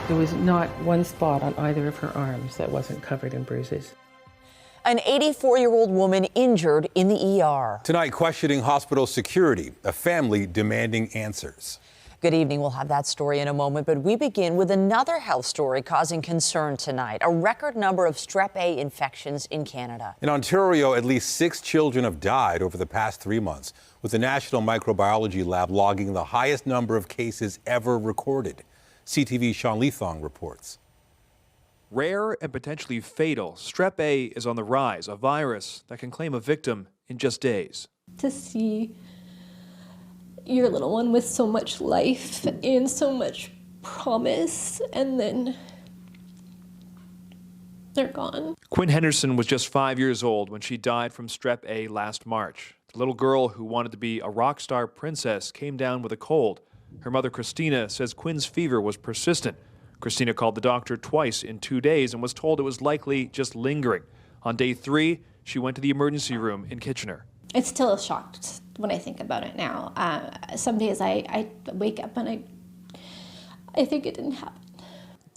There was not one spot on either of her arms that wasn't covered in bruises. An 84-year-old woman injured in the ER. Tonight, questioning hospital security, a family demanding answers. Good evening. We'll have that story in a moment, but we begin with another health story causing concern tonight. A record number of strep A infections in Canada. In Ontario, at least 6 children have died over the past 3 months, with the National Microbiology Lab logging the highest number of cases ever recorded. CTV's Sean Leathong reports. Rare and potentially fatal, strep A is on the rise, a virus that can claim a victim in just days. To see your little one with so much life and so much promise, and then they're gone. Quinn Henderson was just 5 years old when she died from strep A last March. The little girl who wanted to be a rock star princess came down with a cold. Her mother, Christina, says Quinn's fever was persistent. Christina called the doctor twice in 2 days and was told it was likely just lingering. On day 3, she went to the emergency room in Kitchener. It's still a shock when I think about it now. Some days I wake up and I think it didn't happen.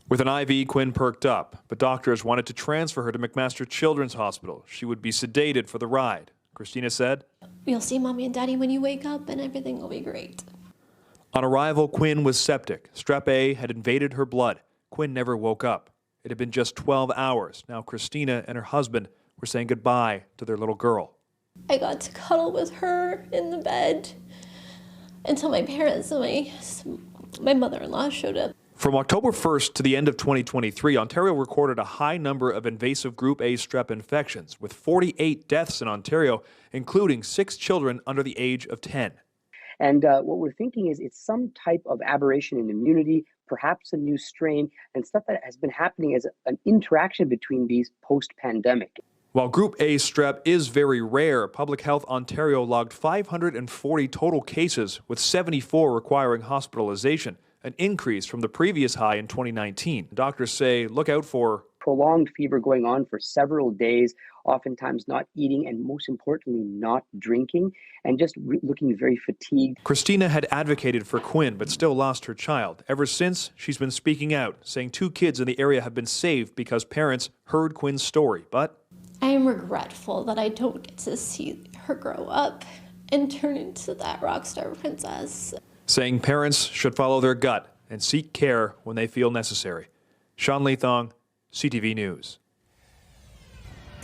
With an IV, Quinn perked up, but doctors wanted to transfer her to McMaster Children's Hospital. She would be sedated for the ride. Christina said, "You'll see Mommy and Daddy when you wake up and everything will be great." On arrival, Quinn was septic. Strep A had invaded her blood. Quinn never woke up. It had been just 12 hours. Now Christina and her husband were saying goodbye to their little girl. I got to cuddle with her in the bed until my parents and my mother-in-law showed up. From October 1st to the end of 2023, Ontario recorded a high number of invasive Group A strep infections, with 48 deaths in Ontario, including 6 children under the age of 10. And what we're thinking is it's some type of aberration in immunity, perhaps a new strain, and stuff that has been happening as an interaction between these post-pandemic. While Group A strep is very rare, Public Health Ontario logged 540 total cases, with 74 requiring hospitalization, an increase from the previous high in 2019. Doctors say look out for prolonged fever going on for several days, oftentimes not eating, and most importantly, not drinking, and just looking very fatigued. Christina had advocated for Quinn, but still lost her child. Ever since, she's been speaking out, saying 2 kids in the area have been saved because parents heard Quinn's story, but I am regretful that I don't get to see her grow up and turn into that rock star princess. Saying parents should follow their gut and seek care when they feel necessary. Sean Leathong, CTV News.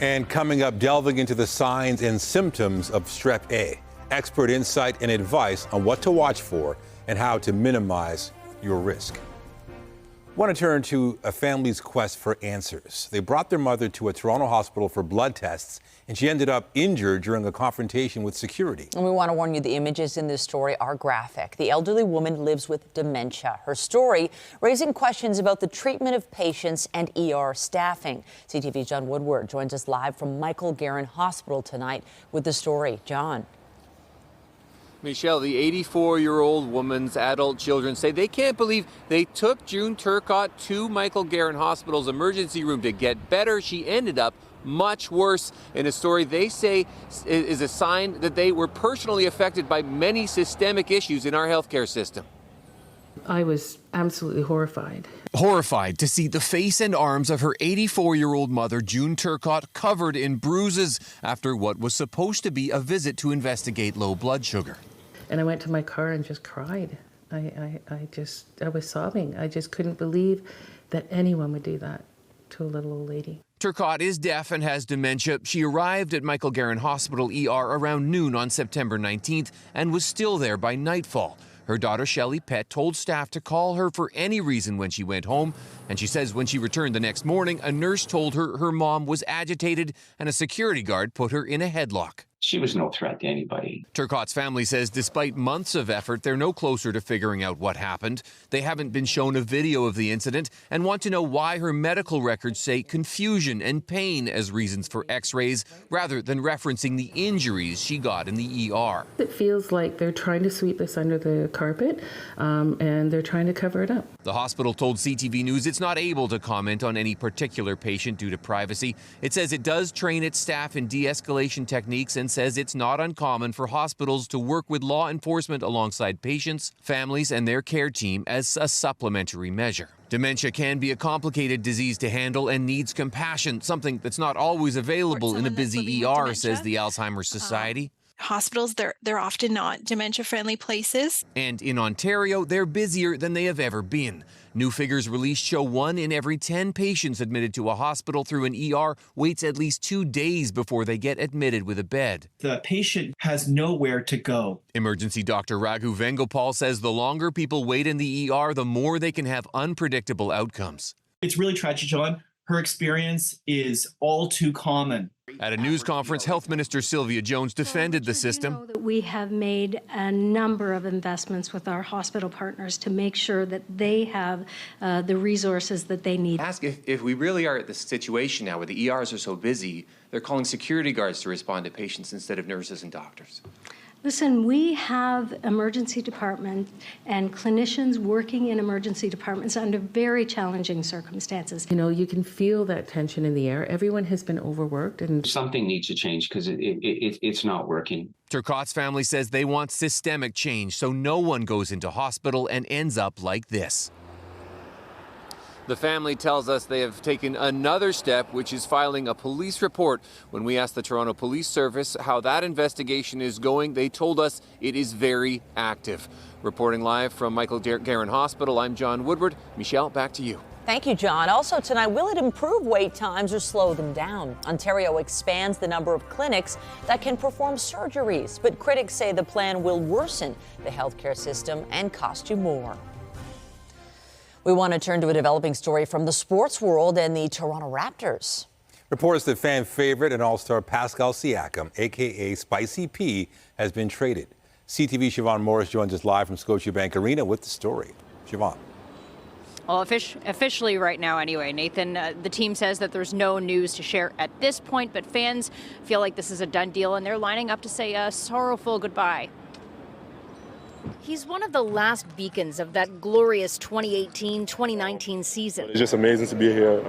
And coming up, delving into the signs and symptoms of strep A. Expert insight and advice on what to watch for and how to minimize your risk. I want to turn to a family's quest for answers. They brought their mother to a Toronto hospital for blood tests, and she ended up injured during a confrontation with security. And we want to warn you, the images in this story are graphic. The elderly woman lives with dementia. Her story raising questions about the treatment of patients and ER staffing. CTV's John Woodward joins us live from Michael Garron Hospital tonight with the story. John. Michelle, the 84-year-old woman's adult children say they can't believe they took June Turcotte to Michael Garron Hospital's emergency room to get better. She ended up much worse in a story they say is a sign that they were personally affected by many systemic issues in our healthcare system. I was absolutely horrified. Horrified to see the face and arms of her 84-year-old mother, June Turcotte, covered in bruises after what was supposed to be a visit to investigate low blood sugar. And I went to my car and just cried. I was sobbing. I just couldn't believe that anyone would do that to a little old lady. Turcotte is deaf and has dementia. She arrived at Michael Garron Hospital ER around noon on September 19th and was still there by nightfall. Her daughter, Shelley Pett, told staff to call her for any reason when she went home. And she says when she returned the next morning, a nurse told her her mom was agitated and a security guard put her in a headlock. She was no threat to anybody. Turcotte's family says despite months of effort, they're no closer to figuring out what happened. They haven't been shown a video of the incident and want to know why her medical records say confusion and pain as reasons for x-rays rather than referencing the injuries she got in the ER. It feels like they're trying to sweep this under the carpet and they're trying to cover it up. The hospital told CTV News it's not able to comment on any particular patient due to privacy. It says it does train its staff in de-escalation techniques and says it's not uncommon for hospitals to work with law enforcement alongside patients, families, and their care team as a supplementary measure. Dementia can be a complicated disease to handle and needs compassion, something that's not always available in a busy ER, says the Alzheimer's Society. Hospitals, they're often not dementia-friendly places. And in Ontario, they're busier than they have ever been. New figures released show 1 in every 10 patients admitted to a hospital through an ER waits at least 2 days before they get admitted with a bed. The patient has nowhere to go. Emergency Dr. Raghu Vengopal says the longer people wait in the ER, the more they can have unpredictable outcomes. It's really tragic, John. Her experience is all too common. At a news conference, Health Minister Sylvia Jones defended the system. We have made a number of investments with our hospital partners to make sure that they have the resources that they need. Ask if we really are at the situation now where the ERs are so busy, they're calling security guards to respond to patients instead of nurses and doctors. Listen, we have emergency departments and clinicians working in emergency departments under very challenging circumstances. You know, you can feel that tension in the air. Everyone has been overworked, and Something needs to change because it's not working. Turcotte's family says they want systemic change so no one goes into hospital and ends up like this. The family tells us they have taken another step, which is filing a police report. When we asked the Toronto Police Service how that investigation is going, they told us it is very active. Reporting live from Michael Garron Hospital, I'm John Woodward. Michelle, back to you. Thank you, John. Also tonight, will it improve wait times or slow them down? Ontario expands the number of clinics that can perform surgeries, but critics say the plan will worsen the healthcare system and cost you more. We want to turn to a developing story from the sports world and the Toronto Raptors. Reports that fan favorite and all-star Pascal Siakam, a.k.a. Spicy P, has been traded. CTV Siobhan Morris joins us live from Scotiabank Arena with the story. Siobhan. Well, officially right now anyway, Nathan, the team says that there's no news to share at this point, but fans feel like this is a done deal and they're lining up to say a sorrowful goodbye. He's one of the last beacons of that glorious 2018-2019 season. It's just amazing to be here,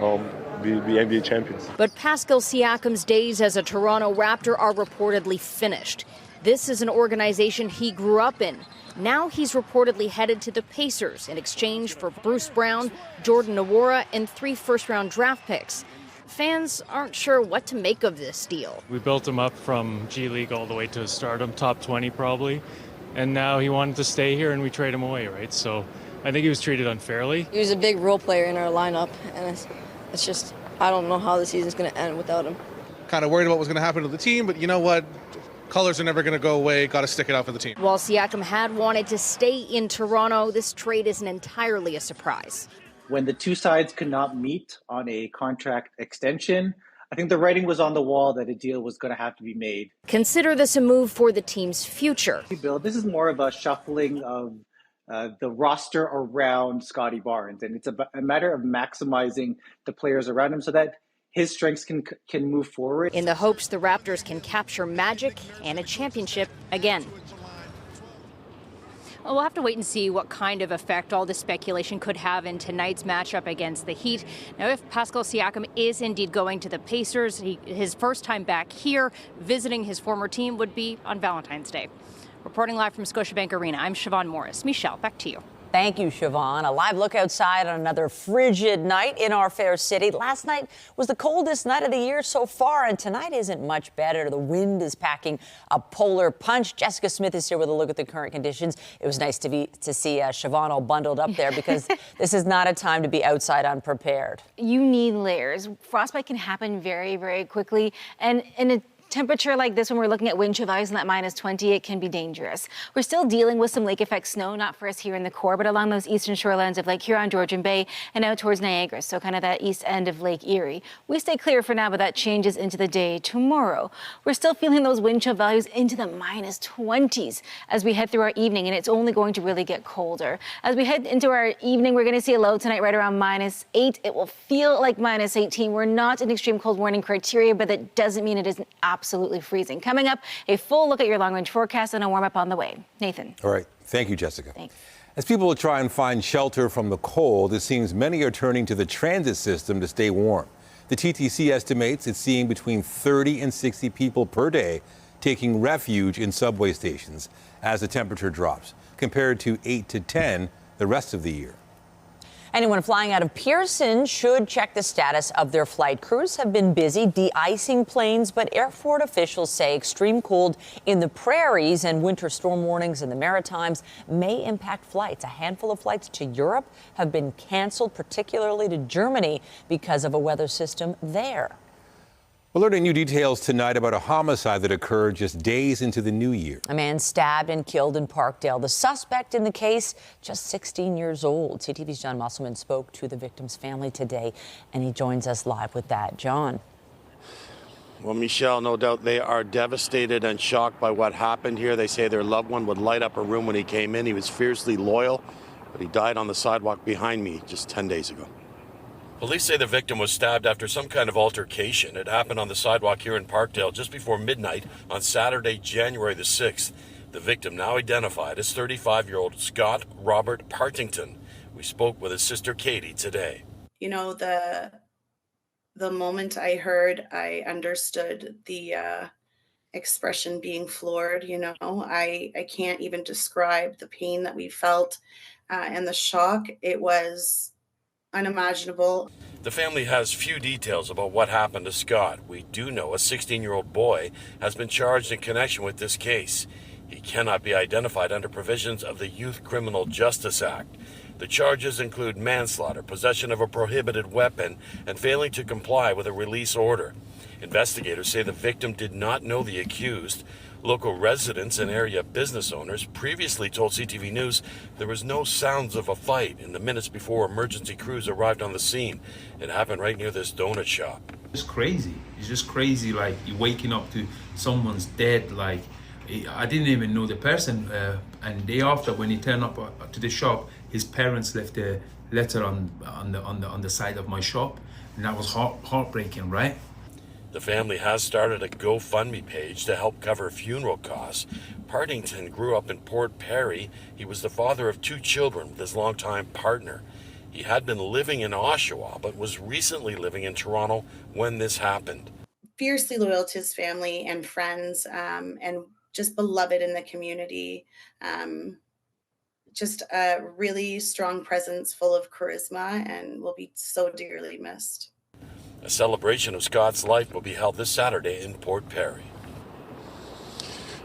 be NBA champions. But Pascal Siakam's days as a Toronto Raptor are reportedly finished. This is an organization he grew up in. Now he's reportedly headed to the Pacers in exchange for Bruce Brown, Jordan Nwora, and 3 first-round draft picks. Fans aren't sure what to make of this deal. We built him up from G League all the way to stardom, top 20 probably. And now he wanted to stay here and we trade him away, right? So I think he was treated unfairly. He was a big role player in our lineup, and it's just, I don't know how the season's going to end without him. Kind of worried about what's going to happen to the team, but you know what? Colors are never going to go away. Got to stick it out for the team. While Siakam had wanted to stay in Toronto, this trade isn't entirely a surprise. When the two sides could not meet on a contract extension, I think the writing was on the wall that a deal was going to have to be made. Consider this a move for the team's future. Bill, this is more of a shuffling of the roster around Scotty Barnes, and it's a matter of maximizing the players around him so that his strengths can move forward. In the hopes the Raptors can capture magic and a championship again. We'll have to wait and see what kind of effect all this speculation could have in tonight's matchup against the Heat. Now, if Pascal Siakam is indeed going to the Pacers, his first time back here visiting his former team would be on Valentine's Day. Reporting live from Scotiabank Arena, I'm Siobhan Morris. Michelle, back to you. Thank you, Siobhan. A live look outside on another frigid night in our fair city. Last night was the coldest night of the year so far, and tonight isn't much better. The wind is packing a polar punch. Jessica Smith is here with a look at the current conditions. It was nice to see Siobhan all bundled up there because this is not a time to be outside unprepared. You need layers. Frostbite can happen very, very quickly, and in a temperature like this, when we're looking at wind chill values in that -20, it can be dangerous. We're still dealing with some lake effect snow, not for us here in the core, but along those eastern shorelines of Lake Huron, Georgian Bay, and out towards Niagara, so kind of that east end of Lake Erie. We stay clear for now, but that changes into the day tomorrow. We're still feeling those wind chill values into the -20s as we head through our evening, and it's only going to really get colder. As we head into our evening, we're going to see a low tonight right around -8. It will feel like -18. We're not in extreme cold warning criteria, but that doesn't mean it isn't absolutely freezing. Coming up, a full look at your long-range forecast and a warm-up on the way. Nathan. All right. Thank you, Jessica. Thanks. As people try and find shelter from the cold, it seems many are turning to the transit system to stay warm. The TTC estimates it's seeing between 30 and 60 people per day taking refuge in subway stations as the temperature drops, compared to 8 to 10 the rest of the year. Anyone flying out of Pearson should check the status of their flight. Crews have been busy de-icing planes, but airport officials say extreme cold in the prairies and winter storm warnings in the Maritimes may impact flights. A handful of flights to Europe have been canceled, particularly to Germany, because of a weather system there. We're learning new details tonight about a homicide that occurred just days into the new year. A man stabbed and killed in Parkdale. The suspect in the case, just 16 years old. CTV's John Musselman spoke to the victim's family today, and he joins us live with that. John. Well, Michelle, no doubt they are devastated and shocked by what happened here. They say their loved one would light up a room when he came in. He was fiercely loyal, but he died on the sidewalk behind me just 10 days ago. Police say the victim was stabbed after some kind of altercation. It happened on the sidewalk here in Parkdale just before midnight on Saturday, January the 6th. The victim, now identified as 35-year-old Scott Robert Partington. We spoke with his sister Katie today. You know, the moment I heard, I understood the expression being floored. You know, I can't even describe the pain that we felt and the shock. It was unimaginable. The family has few details about what happened to Scott. We do know a 16-year-old boy has been charged in connection with this case. He cannot be identified under provisions of the Youth Criminal Justice Act. The charges include manslaughter, possession of a prohibited weapon, and failing to comply with a release order. Investigators say the victim did not know the accused. Local residents and area business owners previously told CTV News there was no sounds of a fight in the minutes before emergency crews arrived on the scene. It happened right near this donut shop. It's crazy. It's just crazy, like you're waking up to someone's dead. Like I didn't even know the person. And day after, when he turned up to the shop, his parents left a letter on the side of my shop, and that was heartbreaking, right? The family has started a GoFundMe page to help cover funeral costs. Partington grew up in Port Perry. He was the father of 2 children with his longtime partner. He had been living in Oshawa, but was recently living in Toronto when this happened. Fiercely loyal to his family and friends, and just beloved in the community. Just a really strong presence, full of charisma, and will be so dearly missed. A celebration of Scott's life will be held this Saturday in Port Perry.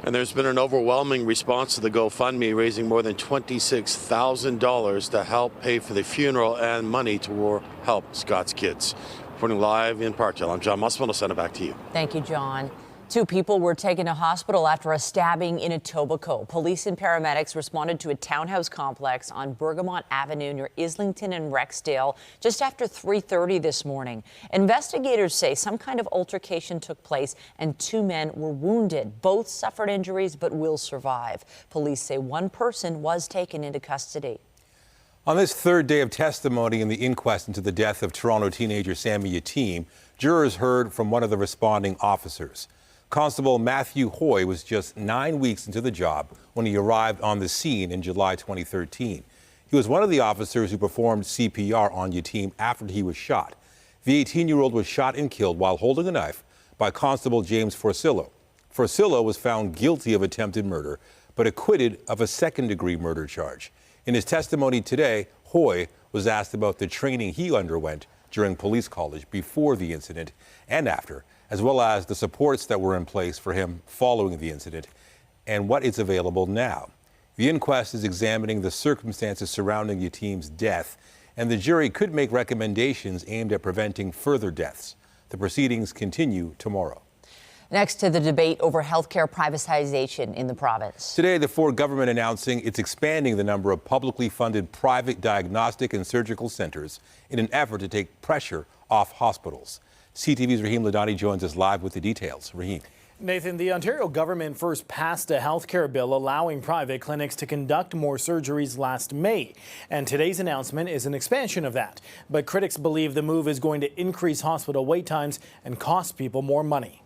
And there's been an overwhelming response to the GoFundMe, raising more than $26,000 to help pay for the funeral and money to help Scott's kids. Reporting live in Parkdale, I'm John Musselman. I'll send it back to you. Thank you, John. 2 people were taken to hospital after a stabbing in Etobicoke. Police and paramedics responded to a townhouse complex on Bergamot Avenue near Islington and Rexdale just after 3:30 this morning. Investigators say some kind of altercation took place and 2 men were wounded. Both suffered injuries but will survive. Police say 1 person was taken into custody. On this 3rd day of testimony in the inquest into the death of Toronto teenager Sammy Yatim, jurors heard from one of the responding officers. Constable Matthew Hoy was just 9 weeks into the job when he arrived on the scene in July 2013. He was one of the officers who performed CPR on Yatim after he was shot. The 18-year-old was shot and killed while holding a knife by Constable James Forcillo. Forcillo was found guilty of attempted murder, but acquitted of a second-degree murder charge. In his testimony today, Hoy was asked about the training he underwent during police college before the incident and after, as well as the supports that were in place for him following the incident and what is available now. The inquest is examining the circumstances surrounding Yatim's death, and the jury could make recommendations aimed at preventing further deaths. The proceedings continue tomorrow. Next to the debate over healthcare privatization in the province. Today, the Ford government announcing it's expanding the number of publicly funded private diagnostic and surgical centers in an effort to take pressure off hospitals. CTV's Rahim Ladani joins us live with the details. Rahim. Nathan, the Ontario government first passed a healthcare bill allowing private clinics to conduct more surgeries last May. And today's announcement is an expansion of that. But critics believe the move is going to increase hospital wait times and cost people more money.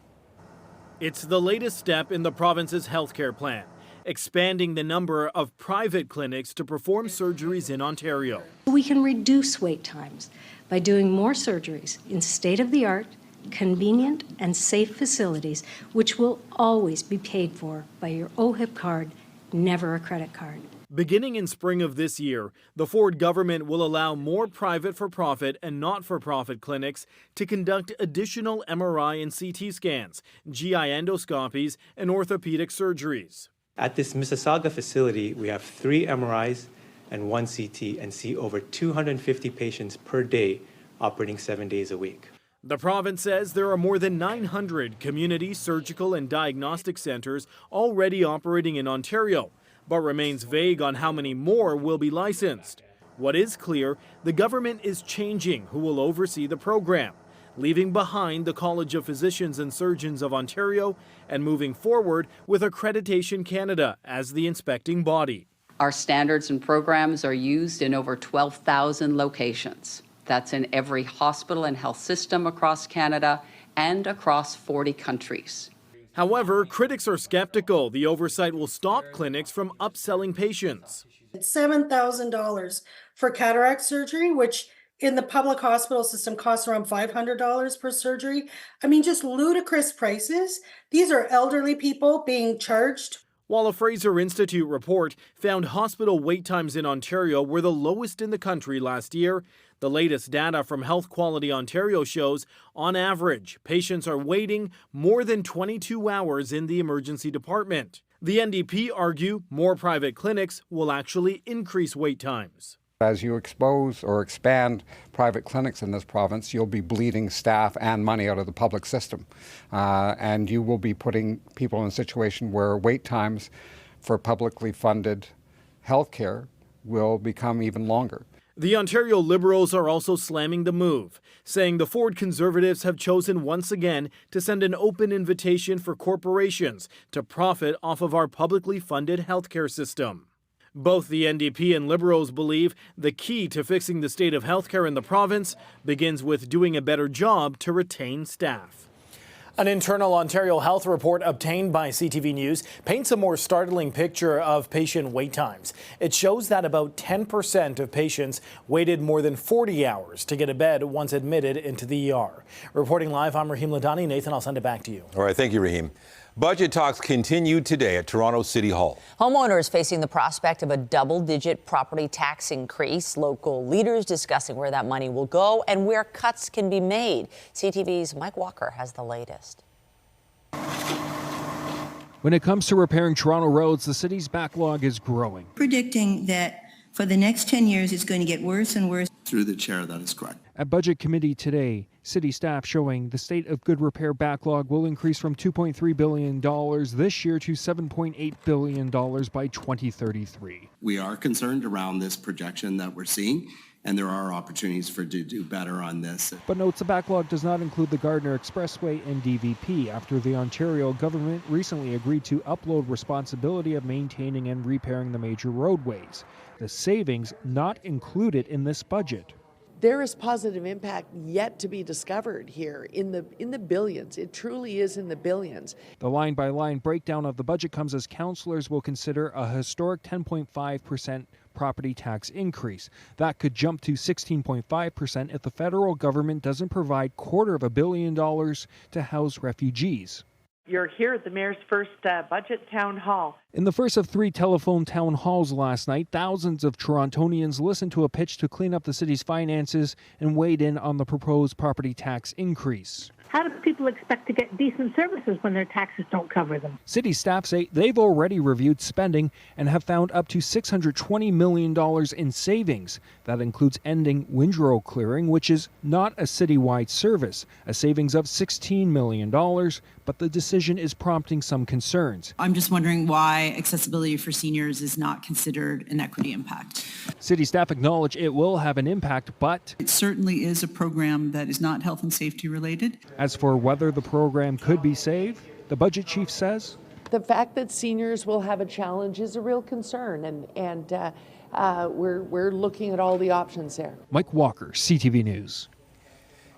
It's the latest step in the province's healthcare plan, expanding the number of private clinics to perform surgeries in Ontario. We can reduce wait times by doing more surgeries in state-of-the-art, convenient, and safe facilities, which will always be paid for by your OHIP card, never a credit card. Beginning in spring of this year, the Ford government will allow more private for-profit and not-for-profit clinics to conduct additional MRI and CT scans, GI endoscopies, and orthopedic surgeries. At this Mississauga facility, we have 3 MRIs and 1 CT and see over 250 patients per day, operating 7 days a week. The province says there are more than 900 community surgical and diagnostic centres already operating in Ontario, but remains vague on how many more will be licensed. What is clear, the government is changing who will oversee the program, leaving behind the College of Physicians and Surgeons of Ontario and moving forward with Accreditation Canada as the inspecting body. Our standards and programs are used in over 12,000 locations. That's in every hospital and health system across Canada and across 40 countries. However, critics are skeptical the oversight will stop clinics from upselling patients. It's $7,000 for cataract surgery, which in the public hospital system costs around $500 per surgery. I mean, just ludicrous prices. These are elderly people being charged. While a Fraser Institute report found hospital wait times in Ontario were the lowest in the country last year, the latest data from Health Quality Ontario shows, on average, patients are waiting more than 22 hours in the emergency department. The NDP argue more private clinics will actually increase wait times. As you expose or expand private clinics in this province, you'll be bleeding staff and money out of the public system. And you will be putting people in a situation where wait times for publicly funded health care will become even longer. The Ontario Liberals are also slamming the move, saying the Ford Conservatives have chosen once again to send an open invitation for corporations to profit off of our publicly funded healthcare system. Both the NDP and Liberals believe the key to fixing the state of healthcare in the province begins with doing a better job to retain staff. An internal Ontario health report obtained by CTV News paints a more startling picture of patient wait times. It shows that about 10% of patients waited more than 40 hours to get a bed once admitted into the ER. Reporting live, I'm Raheem Ladani. Nathan, I'll send it back to you. All right, thank you, Raheem. Budget talks continued today at Toronto City Hall. Homeowners facing the prospect of a double-digit property tax increase. Local leaders discussing where that money will go and where cuts can be made. CTV's Mike Walker has the latest. When it comes to repairing Toronto roads, the city's backlog is growing. Predicting that for the next 10 years, it's going to get worse and worse. Through the chair, that is correct. At Budget Committee today, city staff showing the state of good repair backlog will increase from $2.3 billion this year to $7.8 billion by 2033. We are concerned around this projection that we're seeing, and there are opportunities for to do better on this. But notes the backlog does not include the Gardner Expressway and DVP after the Ontario government recently agreed to upload responsibility of maintaining and repairing the major roadways. The savings not included in this budget. There is positive impact yet to be discovered here in the billions. It truly is in the billions. The line-by-line breakdown of the budget comes as councillors will consider a historic 10.5% property tax increase. That could jump to 16.5% if the federal government doesn't provide $250 million to house refugees. You're here at the mayor's first budget town hall. In the first of 3 telephone town halls last night, thousands of Torontonians listened to a pitch to clean up the city's finances and weighed in on the proposed property tax increase. How do people expect to get decent services when their taxes don't cover them? City staff say they've already reviewed spending and have found up to $620 million in savings. That includes ending windrow clearing, which is not a citywide service, a savings of $16 million, but the decision is prompting some concerns. I'm just wondering why accessibility for seniors is not considered an equity impact. City staff acknowledge it will have an impact, but it certainly is a program that is not health and safety related. As for whether the program could be saved, the budget chief says the fact that seniors will have a challenge is a real concern, and we're looking at all the options there. Mike Walker, CTV News.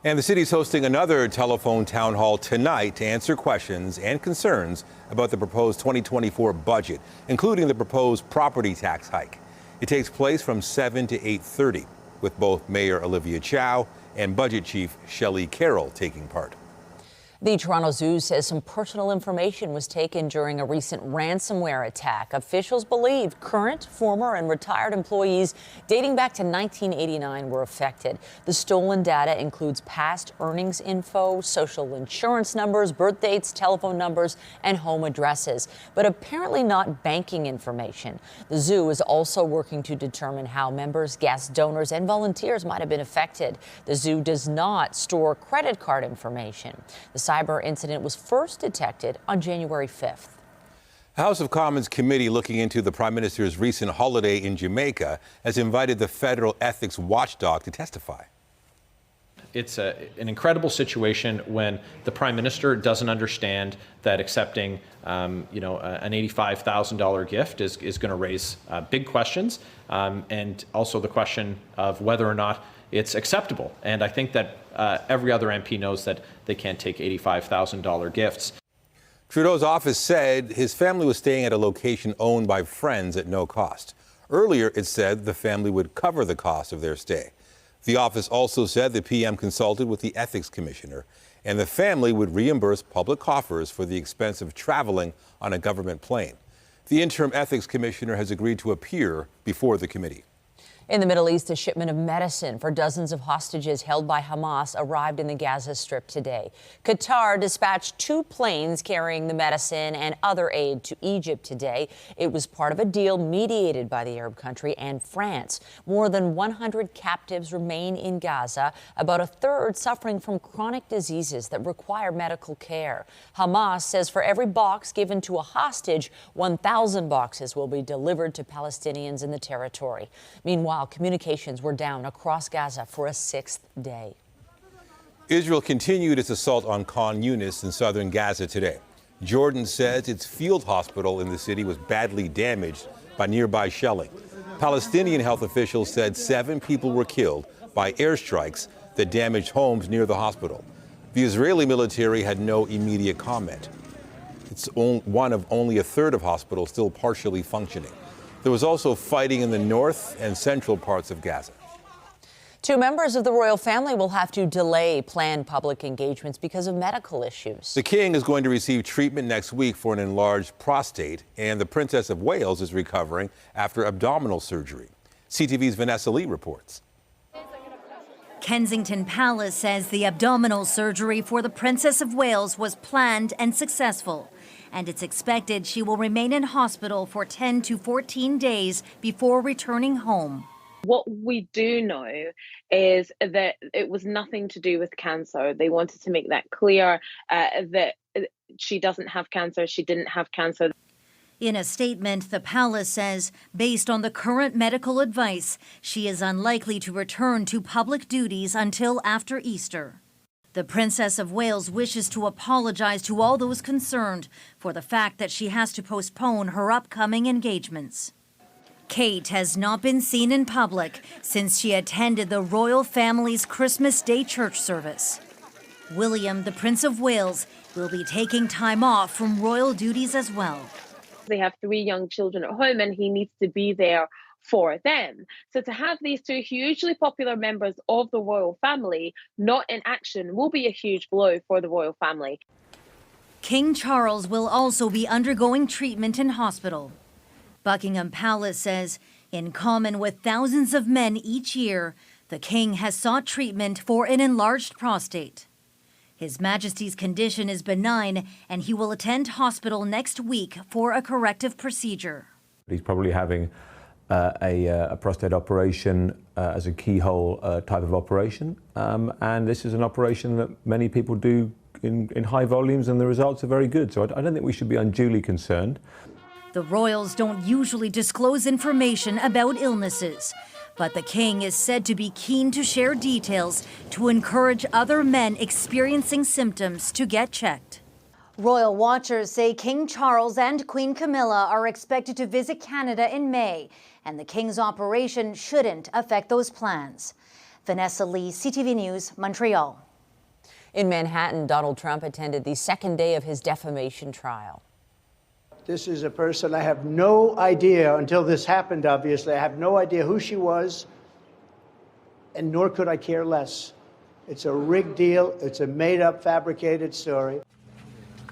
And the city's hosting another telephone town hall tonight to answer questions and concerns about the proposed 2024 budget, including the proposed property tax hike. It takes place from 7 to 8:30, with both Mayor Olivia Chow and Budget Chief Shelley Carroll taking part. The Toronto Zoo says some personal information was taken during a recent ransomware attack. Officials believe current, former, and retired employees dating back to 1989 were affected. The stolen data includes past earnings info, social insurance numbers, birth dates, telephone numbers, and home addresses, but apparently not banking information. The zoo is also working to determine how members, guests, donors, and volunteers might have been affected. The zoo does not store credit card information. The cyber incident was first detected on January 5th. The House of Commons committee looking into the Prime Minister's recent holiday in Jamaica has invited the federal ethics watchdog to testify. It's an incredible situation when the Prime Minister doesn't understand that accepting, an $85,000 gift is going to raise big questions, and also the question of whether or not it's acceptable. And I think that every other MP knows that they can't take $85,000 gifts. Trudeau's office said his family was staying at a location owned by friends at no cost. Earlier, it said the family would cover the cost of their stay. The office also said the PM consulted with the ethics commissioner, and the family would reimburse public coffers for the expense of traveling on a government plane. The interim ethics commissioner has agreed to appear before the committee. In the Middle East, a shipment of medicine for dozens of hostages held by Hamas arrived in the Gaza Strip today. Qatar dispatched 2 planes carrying the medicine and other aid to Egypt today. It was part of a deal mediated by the Arab country and France. More than 100 captives remain in Gaza, about a third suffering from chronic diseases that require medical care. Hamas says for every box given to a hostage, 1,000 boxes will be delivered to Palestinians in the territory. Meanwhile, communications were down across Gaza for a 6th day. Israel continued its assault on Khan Yunis in southern Gaza today. Jordan says its field hospital in the city was badly damaged by nearby shelling. Palestinian health officials said 7 people were killed by airstrikes that damaged homes near the hospital. The Israeli military had no immediate comment. It's one of only a third of hospitals still partially functioning. There was also fighting in the north and central parts of Gaza. 2 members of the royal family will have to delay planned public engagements because of medical issues. The king is going to receive treatment next week for an enlarged prostate, and the Princess of Wales is recovering after abdominal surgery. CTV's Vanessa Lee reports. Kensington Palace says the abdominal surgery for the Princess of Wales was planned and successful, and it's expected she will remain in hospital for 10 to 14 days before returning home. What we do know is that it was nothing to do with cancer. They wanted to make that clear, that she doesn't have cancer, she didn't have cancer. In a statement, the palace says, based on the current medical advice, she is unlikely to return to public duties until after Easter. The Princess of Wales wishes to apologize to all those concerned for the fact that she has to postpone her upcoming engagements. Kate has not been seen in public since she attended the royal family's Christmas Day church service. William, the Prince of Wales, will be taking time off from royal duties as well. They have 3 young children at home and he needs to be there for them. So to have these 2 hugely popular members of the royal family not in action will be a huge blow for the royal family. King Charles will also be undergoing treatment in hospital. Buckingham Palace says, in common with thousands of men each year, the king has sought treatment for an enlarged prostate. His Majesty's condition is benign, and he will attend hospital next week for a corrective procedure. He's probably having a prostate operation as a keyhole type of operation, and this is an operation that many people do in high volumes, and the results are very good. So I don't think we should be unduly concerned. The royals don't usually disclose information about illnesses, but the king is said to be keen to share details to encourage other men experiencing symptoms to get checked. Royal watchers say King Charles and Queen Camilla are expected to visit Canada in May, and the king's operation shouldn't affect those plans. Vanessa Lee, CTV News, Montreal. In Manhattan, Donald Trump attended the 2nd day of his defamation trial. This is a person I have no idea, until this happened, obviously, I have no idea who she was, and nor could I care less. It's a rigged deal. It's a made-up, fabricated story.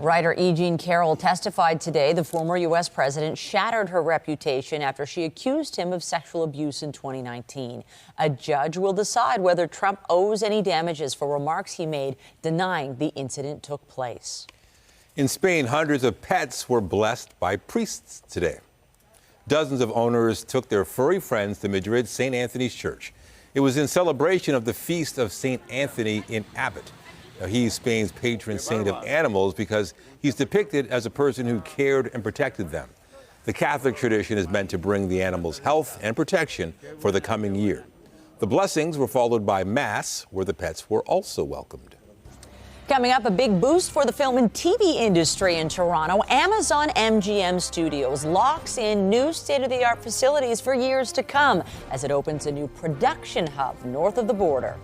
Writer E. Jean Carroll testified today the former U.S. president shattered her reputation after she accused him of sexual abuse in 2019. A judge will decide whether Trump owes any damages for remarks he made denying the incident took place. In Spain, hundreds of pets were blessed by priests today. Dozens of owners took their furry friends to Madrid's St. Anthony's Church. It was in celebration of the feast of St. Anthony in Abbot. Now, he's Spain's patron saint of animals because he's depicted as a person who cared and protected them. The Catholic tradition is meant to bring the animals health and protection for the coming year. The blessings were followed by Mass, where the pets were also welcomed. Coming up, a big boost for the film and TV industry in Toronto. Amazon MGM Studios locks in new state-of-the-art facilities for years to come as it opens a new production hub north of the border.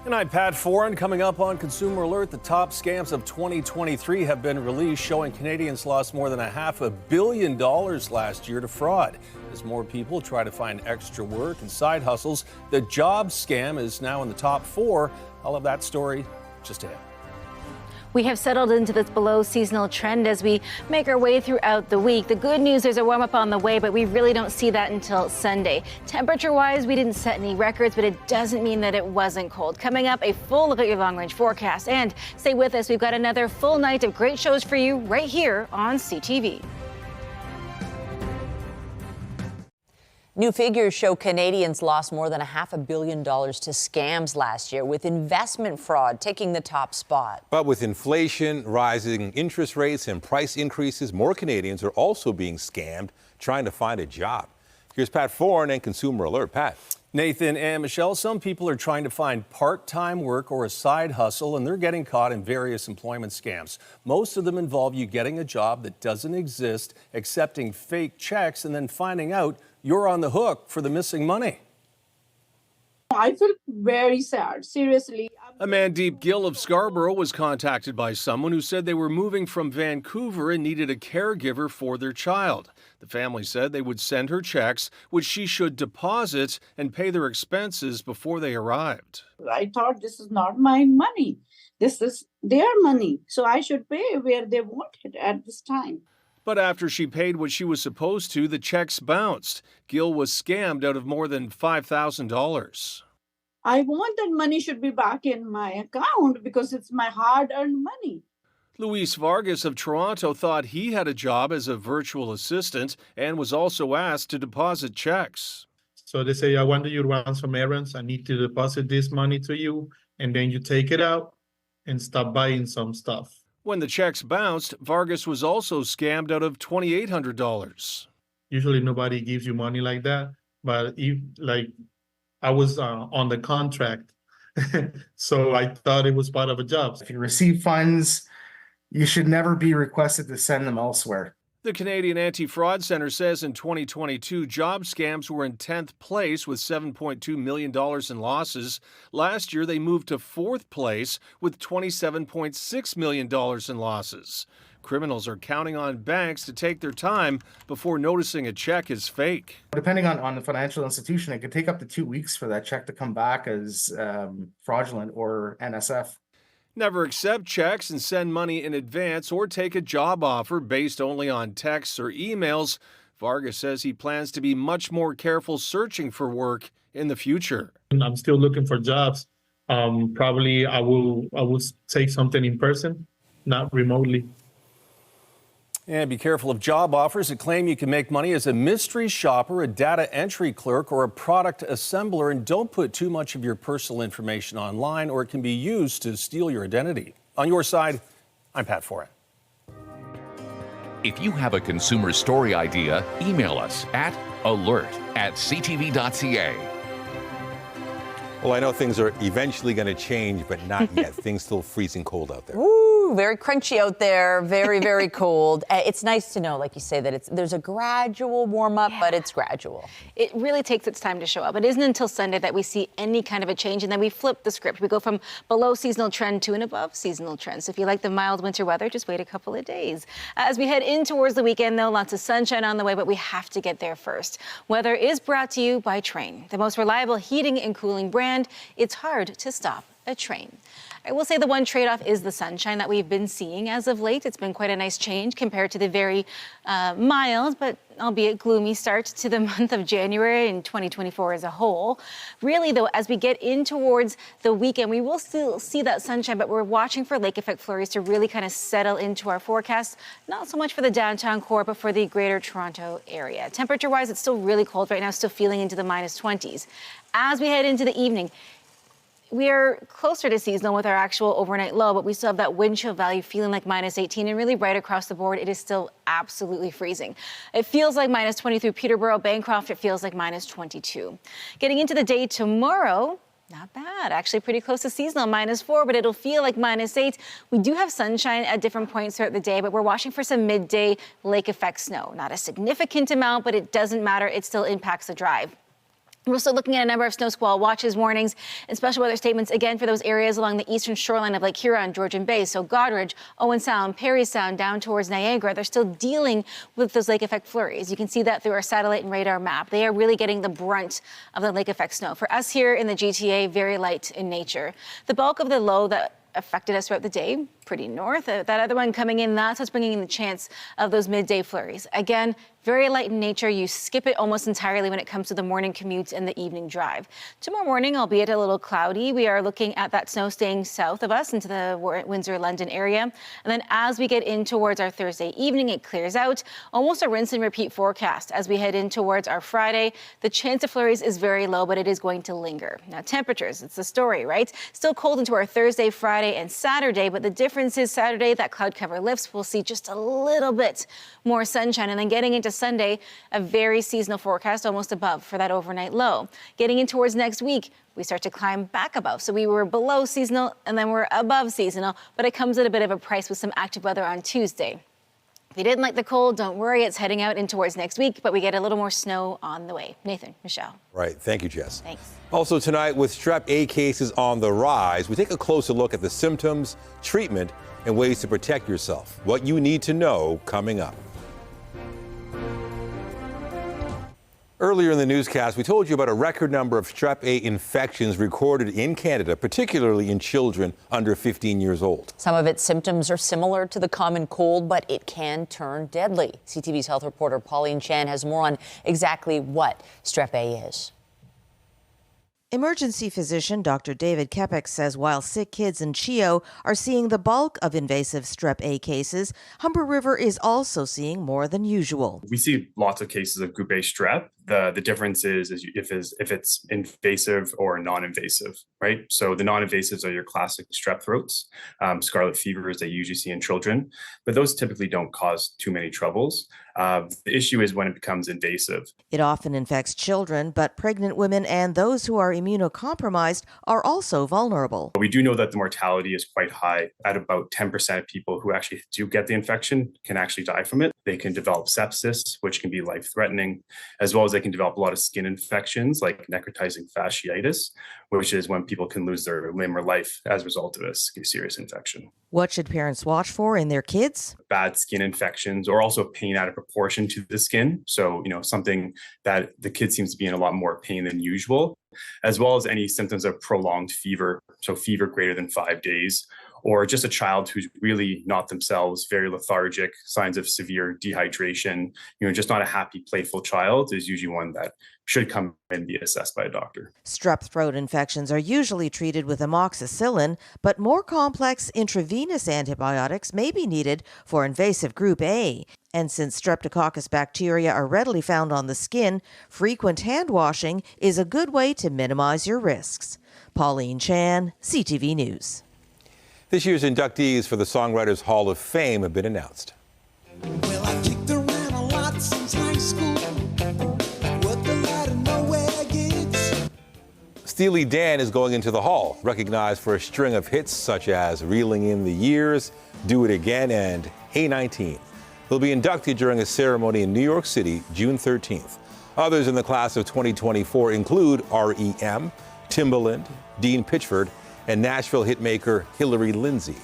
And I'm Pat Foran. Coming up on Consumer Alert, the top scams of 2023 have been released, showing Canadians lost more than $500 million last year to fraud. As more people try to find extra work and side hustles, the job scam is now in the top 4. All of that story just ahead. We have settled into this below seasonal trend as we make our way throughout the week. The good news, there's a warm up on the way, but we really don't see that until Sunday. Temperature wise, we didn't set any records, but it doesn't mean that it wasn't cold. Coming up, a full look at your long range forecast. And stay with us. We've got another full night of great shows for you right here on CTV. New figures show Canadians lost more than $500 million to scams last year, with investment fraud taking the top spot. But with inflation, rising interest rates, and price increases, more Canadians are also being scammed trying to find a job. Here's Pat Foran and Consumer Alert. Pat. Nathan and Michelle, some people are trying to find part-time work or a side hustle, and they're getting caught in various employment scams. Most of them involve you getting a job that doesn't exist, accepting fake checks, and then finding out you're on the hook for the missing money. I feel very sad, seriously. Amandeep Gill of Scarborough was contacted by someone who said they were moving from Vancouver and needed a caregiver for their child. The family said they would send her checks, which she should deposit and pay their expenses before they arrived. I thought this is not my money. This is their money. So I should pay where they want it at this time. But after she paid what she was supposed to, the checks bounced. Gill was scammed out of more than $5,000. I want that money should be back in my account because it's my hard-earned money. Luis Vargas of Toronto thought he had a job as a virtual assistant and was also asked to deposit checks. So they say, I want you to run some errands. I need to deposit this money to you. And then you take it out and stop buying some stuff. When the checks bounced, Vargas was also scammed out of $2,800. Usually nobody gives you money like that. But I was on the contract. So I thought it was part of a job. If you receive funds, you should never be requested to send them elsewhere. The Canadian Anti-Fraud Centre says in 2022, job scams were in 10th place with $7.2 million in losses. Last year, they moved to 4th place with $27.6 million in losses. Criminals are counting on banks to take their time before noticing a check is fake. Depending on the financial institution, it could take up to 2 weeks for that check to come back as fraudulent or NSF. Never accept checks and send money in advance or take a job offer based only on texts or emails. Vargas says he plans to be much more careful searching for work in the future. I'm still looking for jobs. Probably I will take something in person, not remotely. And be careful of job offers that claim you can make money as a mystery shopper, a data entry clerk, or a product assembler. And don't put too much of your personal information online, or it can be used to steal your identity. On your side, I'm Pat Foran. If you have a consumer story idea, email us at alert@ctv.ca. Well, I know things are eventually going to change, but not yet. Things still freezing cold out there. Ooh. Woo, very crunchy out there, very, very cold. It's nice to know, like you say, that there's a gradual warm up, but it's gradual. It really takes its time to show up. It isn't until Sunday that we see any kind of a change, and then we flip the script. We go from below seasonal trend to an above seasonal trend. So if you like the mild winter weather, just wait a couple of days. As we head in towards the weekend, though, lots of sunshine on the way, but we have to get there first. Weather is brought to you by Train, the most reliable heating and cooling brand. It's hard to stop a train. I will say the one trade-off is the sunshine that we've been seeing as of late. It's been quite a nice change compared to the very mild, but albeit gloomy start to the month of January in 2024 as a whole. Really, though, as we get in towards the weekend, we will still see that sunshine, but we're watching for lake effect flurries to really kind of settle into our forecast. Not so much for the downtown core, but for the greater Toronto area. Temperature-wise, it's still really cold right now, still feeling into the -20s. As we head into the evening, we are closer to seasonal with our actual overnight low, but we still have that wind chill value feeling like -18, and really right across the board, it is still absolutely freezing. It feels like -20 through Peterborough, Bancroft, it feels like -22. Getting into the day tomorrow, not bad, actually pretty close to seasonal, -4, but it'll feel like -8. We do have sunshine at different points throughout the day, but we're watching for some midday lake effect snow. Not a significant amount, but it doesn't matter, it still impacts the drive. We're still looking at a number of snow squall watches, warnings, and special weather statements, again, for those areas along the eastern shoreline of Lake Huron, Georgian Bay. So Goderich, Owen Sound, Perry Sound, down towards Niagara, they're still dealing with those lake effect flurries. You can see that through our satellite and radar map. They are really getting the brunt of the lake effect snow. For us here in the GTA, very light in nature. The bulk of the low that affected us throughout the day, pretty north. That other one coming in, that's what's bringing in the chance of those midday flurries. Again, very light in nature. You skip it almost entirely when it comes to the morning commute and the evening drive. Tomorrow morning, albeit a little cloudy, we are looking at that snow staying south of us into the Windsor, London area. And then as we get in towards our Thursday evening, it clears out. Almost a rinse and repeat forecast. As we head in towards our Friday, the chance of flurries is very low, but it is going to linger. Now, temperatures, it's the story, right? Still cold into our Thursday, Friday, and Saturday, but the difference is Saturday, that cloud cover lifts. We'll see just a little bit more sunshine. And then getting into Sunday, a very seasonal forecast, almost above for that overnight low. Getting in towards next week, we start to climb back above. So we were below seasonal and then we're above seasonal, but it comes at a bit of a price with some active weather on Tuesday. If you didn't like the cold, don't worry, it's heading out in towards next week, but we get a little more snow on the way. Nathan, Michelle. Right. Thank you, Jess. Thanks. Also tonight, with strep A cases on the rise, we take a closer look at the symptoms, treatment, and ways to protect yourself. What you need to know coming up. Earlier in the newscast, we told you about a record number of strep A infections recorded in Canada, particularly in children under 15 years old. Some of its symptoms are similar to the common cold, but it can turn deadly. CTV's health reporter Pauline Chan has more on exactly what strep A is. Emergency physician Dr. David Kepek says while sick kids in CHEO are seeing the bulk of invasive strep A cases, Humber River is also seeing more than usual. We see lots of cases of group A strep. The difference is if it's invasive or non-invasive, right? So the non-invasives are your classic strep throats, scarlet fevers that you usually see in children, but those typically don't cause too many troubles. The issue is when it becomes invasive. It often infects children, but pregnant women and those who are immunocompromised are also vulnerable. We do know that the mortality is quite high. At about 10% of people who actually do get the infection can actually die from it. They can develop sepsis, which can be life-threatening, as well as they can develop a lot of skin infections like necrotizing fasciitis, which is when people can lose their limb or life as a result of a serious infection. What should parents watch for in their kids? Bad skin infections, or also pain out of proportion to the skin. So, something that the kid seems to be in a lot more pain than usual, as well as any symptoms of prolonged fever. So fever greater than 5 days, or just a child who's really not themselves, very lethargic, signs of severe dehydration, just not a happy, playful child is usually one that should come and be assessed by a doctor. Strep throat infections are usually treated with amoxicillin, but more complex intravenous antibiotics may be needed for invasive group A. And since Streptococcus bacteria are readily found on the skin, frequent hand washing is a good way to minimize your risks. Pauline Chan, CTV News. This year's inductees for the Songwriters Hall of Fame have been announced. Well, I kicked around a lot since high school. Worked a lot of nowhere gigs. Steely Dan is going into the Hall, recognized for a string of hits such as Reeling in the Years, Do It Again, and Hey 19. They'll be inducted during a ceremony in New York City, June 13th. Others in the class of 2024 include REM, Timbaland, Dean Pitchford, and Nashville hitmaker Hillary Lindsey.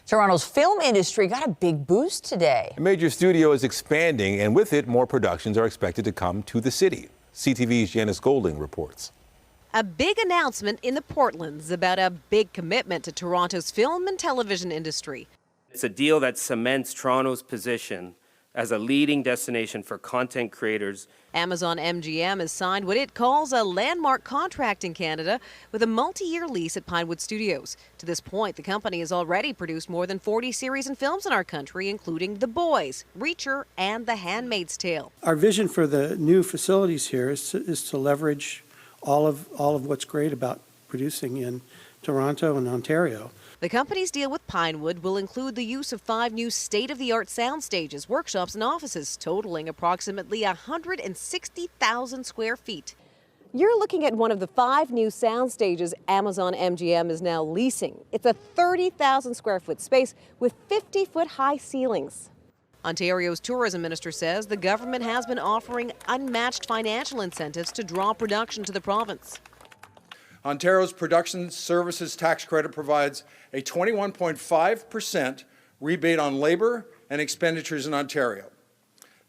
Toronto's film industry got a big boost today. A major studio is expanding, and with it, more productions are expected to come to the city. CTV's Janice Golding reports. A big announcement in the Portlands about a big commitment to Toronto's film and television industry. It's a deal that cements Toronto's position as a leading destination for content creators. Amazon MGM has signed what it calls a landmark contract in Canada with a multi-year lease at Pinewood Studios. To this point, the company has already produced more than 40 series and films in our country, including The Boys, Reacher, and The Handmaid's Tale. Our vision for the new facilities here is to leverage all of what's great about producing in Toronto and Ontario. The company's deal with Pinewood will include the use of 5 new state-of-the-art sound stages, workshops, and offices, totaling approximately 160,000 square feet. You're looking at one of the 5 new sound stages Amazon MGM is now leasing. It's a 30,000 square foot space with 50-foot high ceilings. Ontario's tourism minister says the government has been offering unmatched financial incentives to draw production to the province. Ontario's production services tax credit provides a 21.5% rebate on labor and expenditures in Ontario.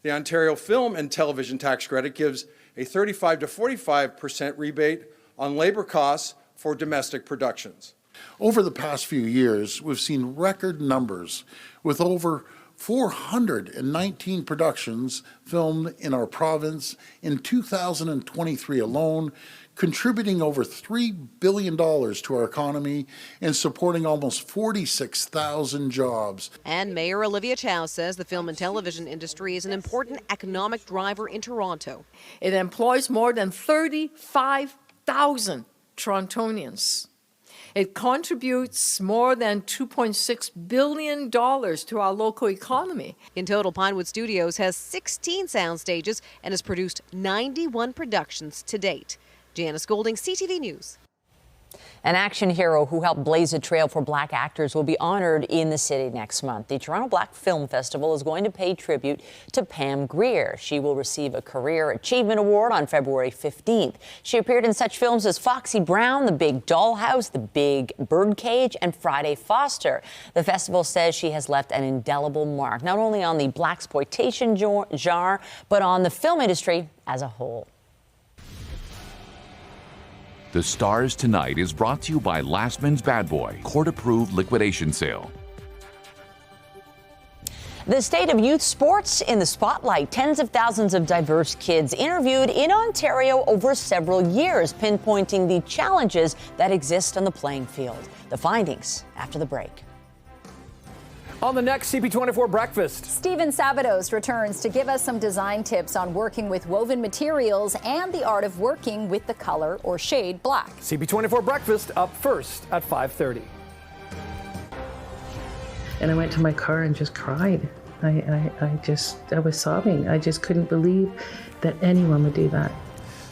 The Ontario Film and Television Tax Credit gives a 35 to 45% rebate on labor costs for domestic productions. Over the past few years, we've seen record numbers with over 419 productions filmed in our province in 2023 alone, contributing over $3 billion to our economy and supporting almost 46,000 jobs. And Mayor Olivia Chow says the film and television industry is an important economic driver in Toronto. It employs more than 35,000 Torontonians. It contributes more than $2.6 billion to our local economy. In total, Pinewood Studios has 16 sound stages and has produced 91 productions to date. Janice Golding, CTV News. An action hero who helped blaze a trail for Black actors will be honored in the city next month. The Toronto Black Film Festival is going to pay tribute to Pam Grier. She will receive a Career Achievement Award on February 15th. She appeared in such films as Foxy Brown, The Big Dollhouse, The Big Birdcage, and Friday Foster. The festival says she has left an indelible mark, not only on the blaxploitation genre, but on the film industry as a whole. The Stars Tonight is brought to you by Lastman's Bad Boy, court-approved liquidation sale. The state of youth sports in the spotlight. Tens of thousands of diverse kids interviewed in Ontario over several years, pinpointing the challenges that exist on the playing field. The findings after the break. On the next CP24 Breakfast, Stephen Sabados returns to give us some design tips on working with woven materials and the art of working with the color or shade black. CP24 Breakfast up first at 5:30. And I went to my car and just cried. I was sobbing. I just couldn't believe that anyone would do that.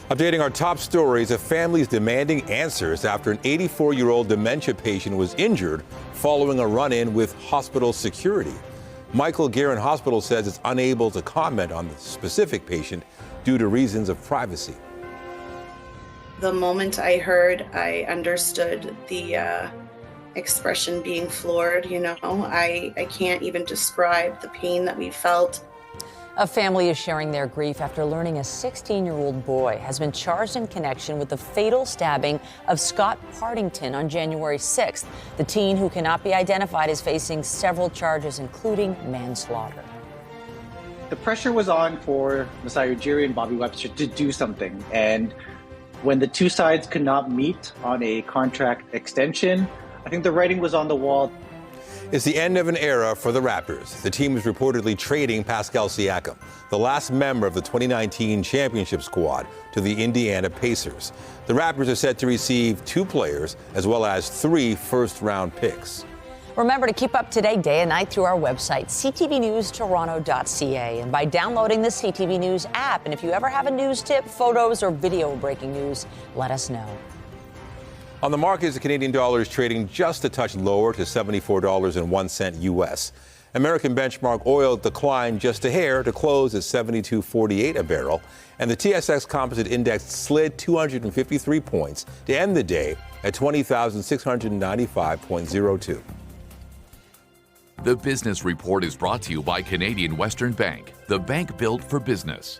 Updating our top stories, a family's demanding answers after an 84-year-old dementia patient was injured following a run-in with hospital security. Michael Garron Hospital says it's unable to comment on the specific patient due to reasons of privacy. The moment I heard, I understood the expression being floored, I can't even describe the pain that we felt. A family is sharing their grief after learning a 16-year-old boy has been charged in connection with the fatal stabbing of Scott Partington on January 6th. The teen, who cannot be identified, is facing several charges, including manslaughter. The pressure was on for Masai Ujiri and Bobby Webster to do something. And when the two sides could not meet on a contract extension, I think the writing was on the wall. It's the end of an era for the Raptors. The team is reportedly trading Pascal Siakam, the last member of the 2019 championship squad, to the Indiana Pacers. The Raptors are set to receive 2 players as well as 3 first-round picks. Remember to keep up to date day and night through our website, ctvnewstoronto.ca, and by downloading the CTV News app. And if you ever have a news tip, photos, or video breaking news, let us know. On the markets, the Canadian dollar is trading just a touch lower to $74.01 U.S. American benchmark oil declined just a hair to close at $72.48 a barrel, and the TSX Composite Index slid 253 points to end the day at 20,695.02. The Business Report is brought to you by Canadian Western Bank, the bank built for business.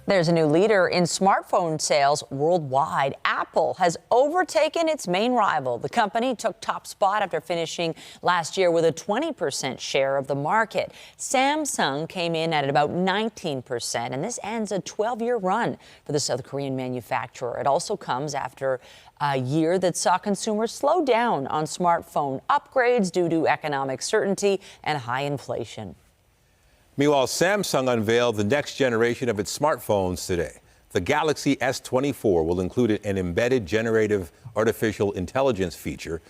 There's a new leader in smartphone sales worldwide. Apple has overtaken its main rival. The company took top spot after finishing last year with a 20% share of the market. Samsung came in at about 19%, and this ends a 12-year run for the South Korean manufacturer. It also comes after a year that saw consumers slow down on smartphone upgrades due to economic uncertainty and high inflation. Meanwhile, Samsung unveiled the next generation of its smartphones today. The Galaxy S24 will include an embedded generative artificial intelligence feature.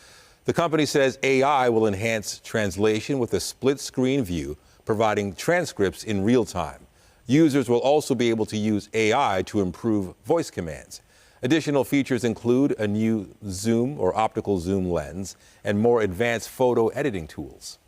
The company says AI will enhance translation with a split-screen view, providing transcripts in real time. Users will also be able to use AI to improve voice commands. Additional features include a new zoom or optical zoom lens and more advanced photo editing tools.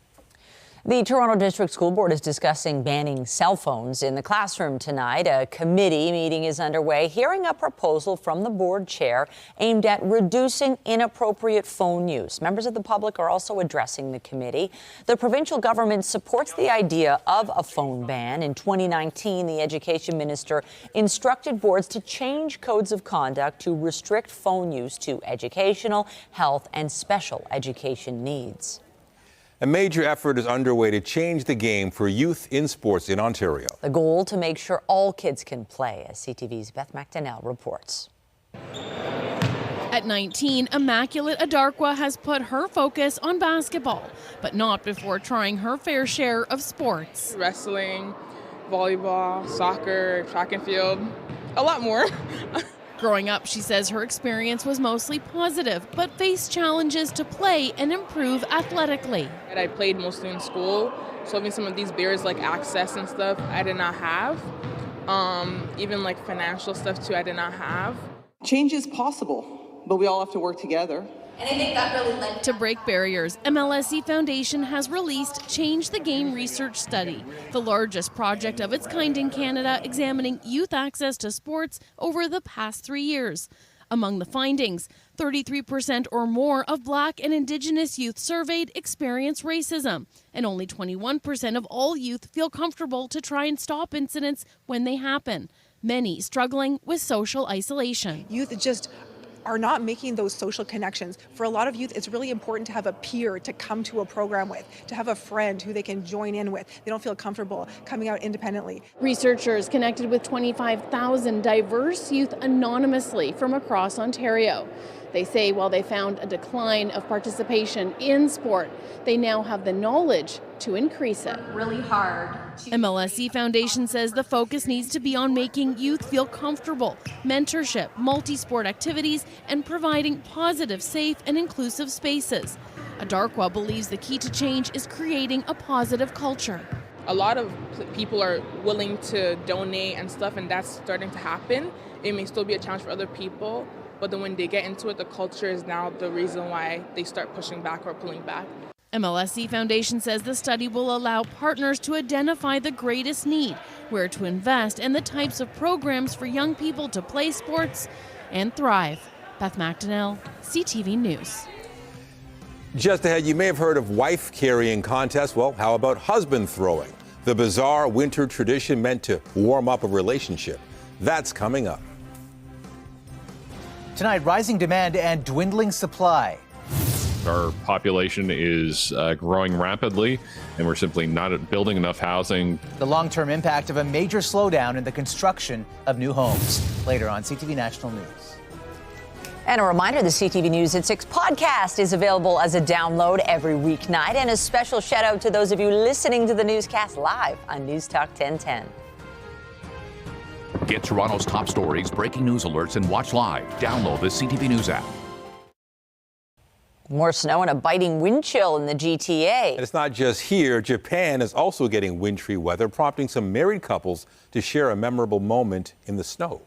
The Toronto District School Board is discussing banning cell phones in the classroom tonight. A committee meeting is underway, hearing a proposal from the board chair aimed at reducing inappropriate phone use. Members of the public are also addressing the committee. The provincial government supports the idea of a phone ban. In 2019, the education minister instructed boards to change codes of conduct to restrict phone use to educational, health, and special education needs. A major effort is underway to change the game for youth in sports in Ontario. The goal to make sure all kids can play, as CTV's Beth McDonnell reports. At 19, Immaculate Adarkwa has put her focus on basketball, but not before trying her fair share of sports. Wrestling, volleyball, soccer, track and field, a lot more. Growing up, she says her experience was mostly positive, but faced challenges to play and improve athletically. I played mostly in school, so having some of these barriers like access and stuff I did not have. Even like financial stuff too, I did not have. Change is possible, but we all have to work together. And I think that really led to break barriers. MLSE Foundation has released Change the Game research study, the largest project of its kind in Canada, examining youth access to sports over the past 3 years. Among the findings, 33% or more of Black and Indigenous youth surveyed experience racism, and only 21% of all youth feel comfortable to try and stop incidents when they happen, many struggling with social isolation. Youth just are not making those social connections. For a lot of youth, it's really important to have a peer to come to a program with, to have a friend who they can join in with. They don't feel comfortable coming out independently. Researchers connected with 25,000 diverse youth anonymously from across Ontario. They say while they found a decline of participation in sport, they now have the knowledge to increase it. Really hard. MLSE Foundation says the focus needs to be on making youth feel comfortable, mentorship, multi-sport activities, and providing positive, safe, and inclusive spaces. Adarkwa believes the key to change is creating a positive culture. A lot of people are willing to donate and stuff, and that's starting to happen. It may still be a challenge for other people, but then when they get into it, the culture is now the reason why they start pushing back or pulling back. MLSE Foundation says the study will allow partners to identify the greatest need, where to invest, and the types of programs for young people to play sports and thrive. Beth McDonnell, CTV News. Just ahead, you may have heard of wife carrying contests. Well, how about husband throwing? The bizarre winter tradition meant to warm up a relationship. That's coming up. Tonight, rising demand and dwindling supply. Our population is growing rapidly, and we're simply not building enough housing. The long-term impact of a major slowdown in the construction of new homes. Later on CTV National News. And a reminder, the CTV News at 6 podcast is available as a download every weeknight. And a special shout out to those of you listening to the newscast live on News Talk 1010. Get Toronto's top stories, breaking news alerts, and watch live. Download the CTV News app. More snow and a biting wind chill in the GTA. And it's not just here. Japan is also getting wintry weather, prompting some married couples to share a memorable moment in the snow.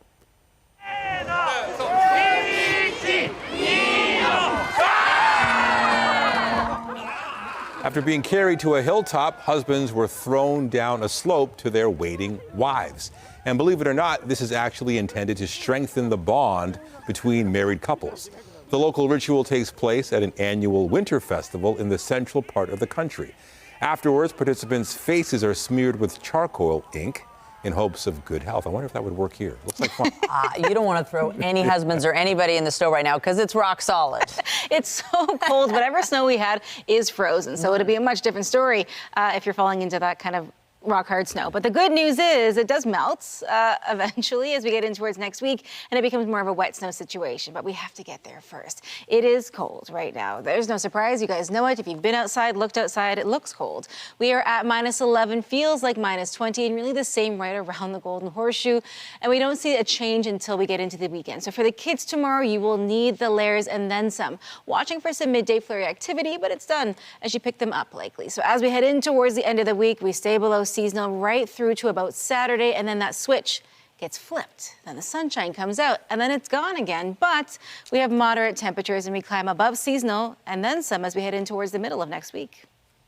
After being carried to a hilltop, husbands were thrown down a slope to their waiting wives. And believe it or not, this is actually intended to strengthen the bond between married couples. The local ritual takes place at an annual winter festival in the central part of the country. Afterwards, participants' faces are smeared with charcoal ink in hopes of good health. I wonder if that would work here. Looks like fun. You don't want to throw any husbands or anybody in the snow right now because it's rock solid. It's so cold. Whatever snow we had is frozen. So it'd be a much different story if you're falling into that kind of rock hard snow. But the good news is it does melt eventually as we get in towards next week, and it becomes more of a wet snow situation. But we have to get there first. It is cold right now. There's no surprise. You guys know it. If you've been outside, looked outside, it looks cold. We are at -11, feels like -20, and really the same right around the Golden Horseshoe. And we don't see a change until we get into the weekend. So for the kids tomorrow, you will need the layers and then some. Watching for some midday flurry activity, but it's done as you pick them up likely. So as we head in towards the end of the week, we stay below seasonal right through to about Saturday, and then that switch gets flipped. Then the sunshine comes out, and then it's gone again. But we have moderate temperatures, and we climb above seasonal, and then some as we head in towards the middle of next week.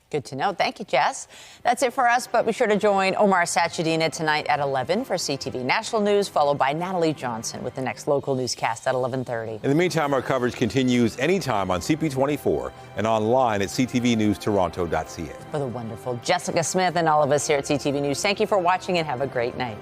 Good to know. Thank you, Jess. That's it for us, but be sure to join Omar Sachedina tonight at 11 for CTV National News, followed by Natalie Johnson with the next local newscast at 11:30. In the meantime, our coverage continues anytime on CP24 and online at ctvnewstoronto.ca. For the wonderful Jessica Smith and all of us here at CTV News, thank you for watching and have a great night.